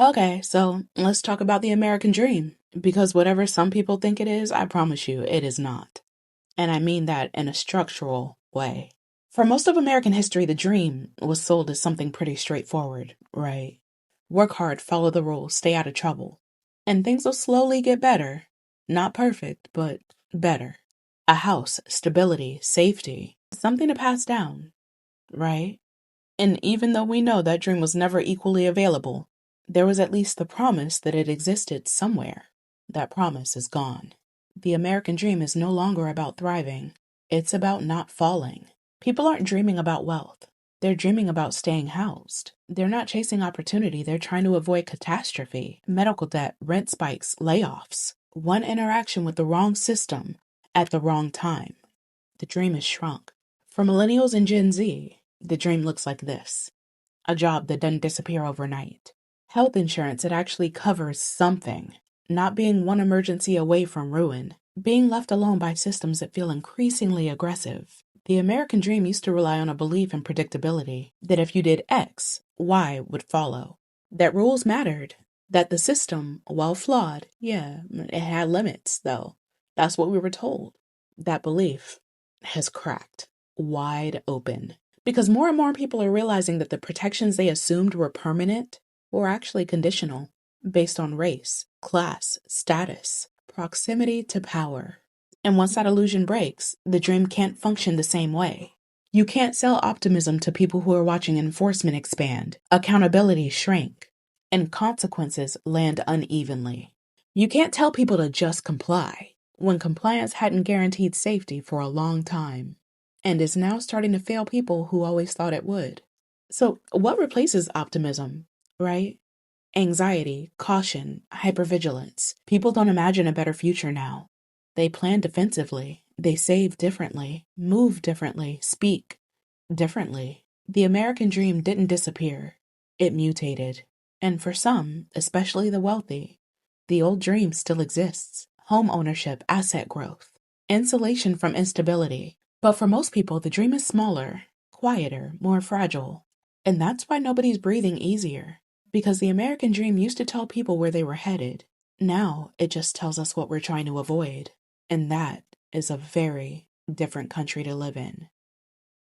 Okay, so let's talk about the American dream. Because whatever some people think it is, I promise you, it is not. And I mean that in a structural way. For most of American history, the dream was sold as something pretty straightforward, right? Work hard, follow the rules, stay out of trouble. And things will slowly get better. Not perfect, but better. A house, stability, safety, something to pass down, right? And even though we know that dream was never equally available, there was at least the promise that it existed somewhere. That promise is gone. The American dream is no longer about thriving. It's about not falling. People aren't dreaming about wealth. They're dreaming about staying housed. They're not chasing opportunity. They're trying to avoid catastrophe, medical debt, rent spikes, layoffs. One interaction with the wrong system at the wrong time. The dream is shrunk. For millennials and Gen Z, the dream looks like this: a job that doesn't disappear overnight, health insurance that actually covers something, not being one emergency away from ruin, being left alone by systems that feel increasingly aggressive. The American dream used to rely on a belief in predictability, that if you did X, Y would follow, that rules mattered, that the system, while flawed, yeah, it had limits, though. That's what we were told. That belief has cracked wide open because more and more people are realizing that the protections they assumed were permanent were actually conditional, based on race, class, status, proximity to power. And once that illusion breaks, the dream can't function the same way. You can't sell optimism to people who are watching enforcement expand, accountability shrink, and consequences land unevenly. You can't tell people to just comply when compliance hadn't guaranteed safety for a long time and is now starting to fail people who always thought it would. So, what replaces optimism, right? Anxiety, caution, hypervigilance. People don't imagine a better future now. They plan defensively, they save differently, move differently, speak differently. The American dream didn't disappear, it mutated. And for some, especially the wealthy, the old dream still exists: home ownership, asset growth, insulation from instability. But for most people, the dream is smaller, quieter, more fragile. And that's why nobody's breathing easier. Because the American dream used to tell people where they were headed. Now it just tells us what we're trying to avoid. And that is a very different country to live in.